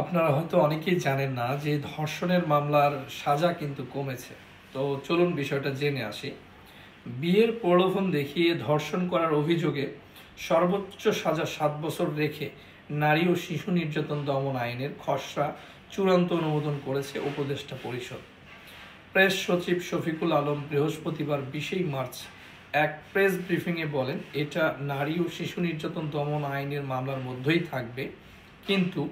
আপনারা হয়তো অনেকেই জানেন না যে ধর্ষণের মামলার সাজা কিন্তু কমেছে। তো চলুন বিষয়টা জেনে আসি। বিয়ের প্রলোভন দেখিয়ে ধর্ষণ করার অভিযোগে সর্বোচ্চ সাজা 7 বছর রেখে নারী ও শিশু নির্যাতন দমন আইনের খসড়া চূড়ান্ত অনুমোদন করেছে উপদেষ্টা পরিষদ। প্রেস সচিব শফিকুল আলম বৃহস্পতিবার 20 মার্চ এক প্রেস ব্রিফিংয়ে বলেন, এটা নারী ও শিশু নির্যাতন দমন আইনের মামলার মধ্যেই থাকবে, কিন্তু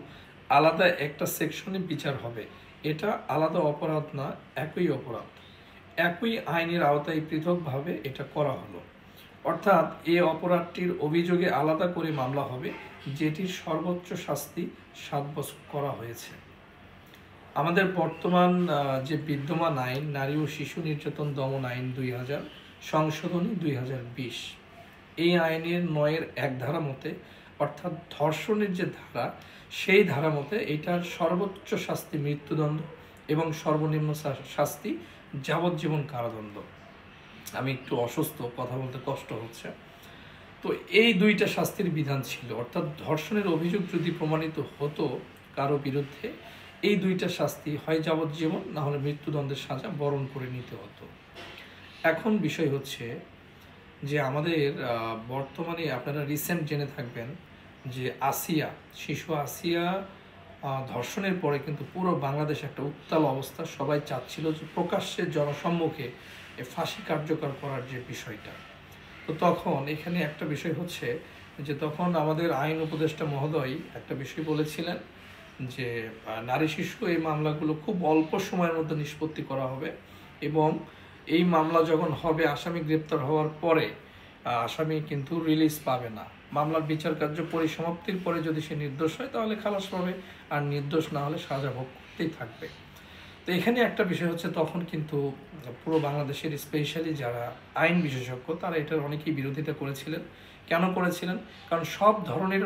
আলাদা একটা সেকশনে বিচার হবে। এটা আলাদা অপরাধ না, একই অপরাধ, একই আইনের আওতায় পৃথকভাবে এটা করা হলো। অর্থাৎ এ অপরাধটির অভিযোগে আলাদা করে মামলা হবে, যেটির সর্বোচ্চ শাস্তি 7 বছর করা হয়েছে। আমাদের বর্তমান যে বিদ্যমান আইন নারী ও শিশু নির্যাতন দমন আইন 2000 সংশোধনী 2020, এই আইনের 9-1 ধারা মতে, অর্থাৎ ধর্ষণের যে ধারা, সেই ধারা মতে এটার সর্বোচ্চ শাস্তি মৃত্যুদণ্ড এবং সর্বনিম্ন শাস্তি যাবজ্জীবন কারাদণ্ড। আমি একটু অসুস্থ, কথা বলতে কষ্ট হচ্ছে। তো এই দুইটা শাস্তির বিধান ছিল, অর্থাৎ ধর্ষণের অভিযোগ যদি প্রমাণিত হতো কারো বিরুদ্ধে, এই দুইটা শাস্তি হয় যাবজ্জীবন, না হলে মৃত্যুদণ্ডের সাজা বরণ করে নিতে হতো। এখন বিষয় হচ্ছে যে আমাদের বর্তমানে আপনারা রিসেন্ট জেনে থাকবেন যে আসিয়া, শিশু আসিয়া ধর্ষণের পরে কিন্তু পুরো বাংলাদেশ একটা উত্তাল অবস্থা। সবাই চাচ্ছিল যে প্রকাশ্যে জনসম্মুখে ফাঁসি কার্যকর করার যে বিষয়টা। তো তখন এখানে একটা বিষয় হচ্ছে যে তখন আমাদের আইন উপদেষ্টা মহোদয় একটা বিষয় বলেছিলেন যে নারী শিশু এই মামলাগুলো খুব অল্প সময়ের মধ্যে নিষ্পত্তি করা হবে, এবং এই মামলা যখন হবে আসামি গ্রেপ্তার হওয়ার পরে আসামি কিন্তু রিলিজ পাবে না। মামলার বিচার কার্য পরিসমাপ্তির পরে যদি সে নির্দোষ হয় তাহলে খালাস পাবে, আর নির্দোষ না হলে সাজা ভোগ করতেই থাকবে। তো এখানে একটা বিষয় হচ্ছে, তখন কিন্তু পুরো বাংলাদেশের স্পেশালি যারা আইন বিশেষজ্ঞ তারা এটার অনেকেই বিরোধিতা করেছিলেন। কেন করেছিলেন? কারণ সব ধরনের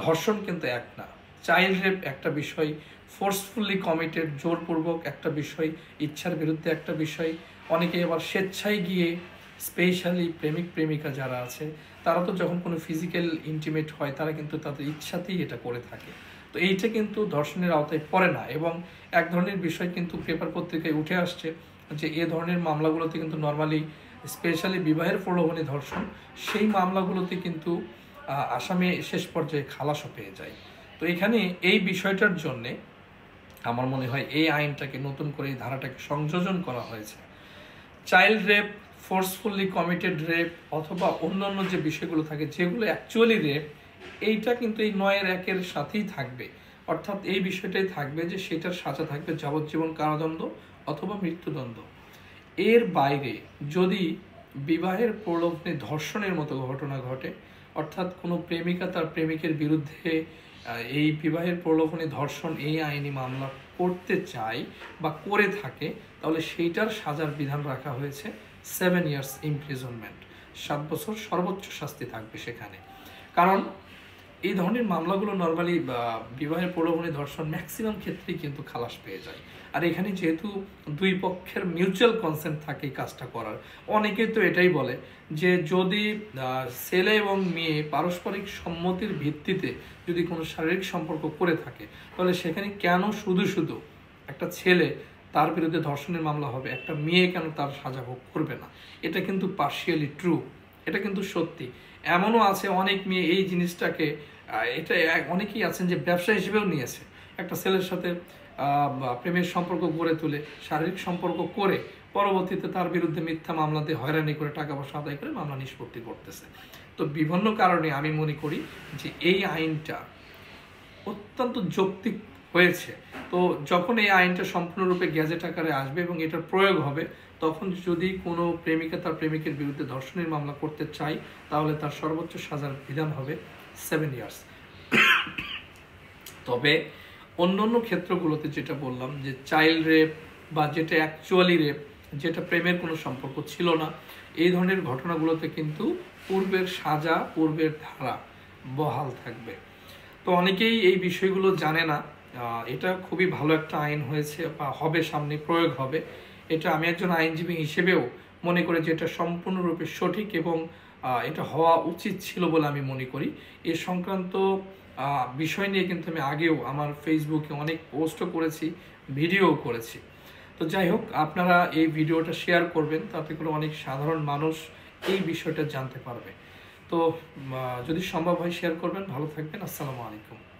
ধর্ষণ কিন্তু এক না। চাইল্ড রেপ একটা বিষয়, ফোর্সফুলি কমিটেড জোরপূর্বক একটা বিষয়, ইচ্ছার বিরুদ্ধে একটা বিষয়। অনেকে আবার স্বেচ্ছায় গিয়ে, স্পেশালি প্রেমিক প্রেমিকা যারা আছে তারা তো যখন কোনো ফিজিক্যাল ইন্টিমেট হয় তারা কিন্তু তাদের ইচ্ছাতেই এটা করে থাকে। তো এইটা কিন্তু ধর্ষণের আওতায় পড়ে না। এবং এক ধরনের বিষয় কিন্তু পেপার পত্রিকায় উঠে আসছে যে এ ধরনের মামলাগুলোতে কিন্তু নর্মালি, স্পেশালি বিবাহের প্রলোভনে ধর্ষণ, সেই মামলাগুলোতে কিন্তু আসামি শেষ পর্যায়ে খালাসও পেয়ে যায়। তো এখানে এই বিষয়টার জন্যে আমার মনে হয় এই আইনটাকে নতুন করে এই ধারাটাকে সংযোজন করা হয়েছে। Child rape, forcefully committed rape অথবা অন্যান্য যে বিষয়গুলো থাকে যেগুলো অ্যাকচুয়ালি রেপ, এইটা কিন্তু এই 9-1 সাথেই থাকবে। অর্থাৎ এই বিষয়টাই থাকবে যে সেটার সাজা থাকবে যাবজ্জীবন কারাদণ্ড অথবা মৃত্যুদণ্ড। এর বাইরে যদি বিবাহের প্রলোভনে ধর্ষণের মতো ঘটনা ঘটে, অর্থাৎ কোনো প্রেমিকা তার প্রেমিকের বিরুদ্ধে এই বিবাহের প্রলোভনে ধর্ষণ এই আইনি মামলা করতে চায় বা করে থাকে, তাহলে সেইটার সাজার বিধান রাখা হয়েছে 7 ইয়ার্স ইমপ্রিজনমেন্ট, 7 বছর সর্বোচ্চ শাস্তি থাকবে সেখানে। কারণ এই ধরনের মামলাগুলো নর্মালি বিবাহের প্রলোভনে ধর্ষণ ম্যাক্সিমাম ক্ষেত্রেই কিন্তু খালাস পেয়ে যায়। আর এখানে যেহেতু দুই পক্ষের মিউচুয়াল কনসেন্ট থাকে এই কাজটা করার, অনেকেই তো এটাই বলে যে যদি ছেলে এবং মেয়ে পারস্পরিক সম্মতির ভিত্তিতে যদি কোনো শারীরিক সম্পর্ক করে থাকে, তাহলে সেখানে কেন শুধু শুধু একটা ছেলে তার বিরুদ্ধে ধর্ষণের মামলা হবে, একটা মেয়ে কেন তার সাজা ভোগ করবে না? এটা কিন্তু পার্শিয়ালি ট্রু, এটা কিন্তু সত্যি। এমনও আছে অনেক মেয়ে এই জিনিসটাকে, এটা অনেকেই আছেন যে ব্যবসা হিসেবেও নিয়েছে। একটা ছেলের সাথে প্রেমের সম্পর্ক গড়ে তুলে শারীরিক সম্পর্ক করে পরবর্তীতে তার বিরুদ্ধে মিথ্যা মামলা দিয়ে হয়রানি করে টাকা পয়সা আদায় করে মামলা নিষ্পত্তি করতেছে। তো বিভিন্ন কারণে আমি মনে করি যে এই আইনটা অত্যন্ত যৌক্তিক হয়েছে। তো যখন এই আইনটা সম্পূর্ণরূপে গ্যাজেট আকারে আসবে এবং এটার প্রয়োগ হবে, তখন যদি কোনো প্রেমিকা তার প্রেমিকের বিরুদ্ধে ধর্ষণের মামলা করতে চায়, তাহলে তার সর্বোচ্চ সাজার বিধান হবে 7 ইয়ার্স। তবে অন্যান্য ক্ষেত্রগুলোতে যেটা বললাম যে চাইল্ড রেপ বা যেটা অ্যাকচুয়ালি রেপ, যেটা প্রেমের কোনো সম্পর্ক ছিল না, এই ধরনের ঘটনাগুলোতে কিন্তু পূর্বের সাজা, পূর্বের ধারা বহাল থাকবে। তো অনেকেই এই বিষয়গুলো জানে না। এটা খুবই ভালো একটা আইন হয়েছে বা হবে, সামনে প্রয়োগ হবে। এটা আমি একজন আইনজীবী হিসেবেও মনে করি যে এটা সম্পূর্ণরূপে সঠিক এবং এটা হওয়া উচিত ছিল বলে আমি মনে করি। এ সংক্রান্ত বিষয় নিয়ে কিন্তু আমি আগেও আমার ফেসবুকে অনেক পোস্টও করেছি, ভিডিওও করেছি। তো যাই হোক, আপনারা এই ভিডিওটা শেয়ার করবেন, তাতে করে অনেক সাধারণ মানুষ এই বিষয়টা জানতে পারবে। তো যদি সম্ভব হয় শেয়ার করবেন। ভালো থাকবেন। আসসালামু আলাইকুম।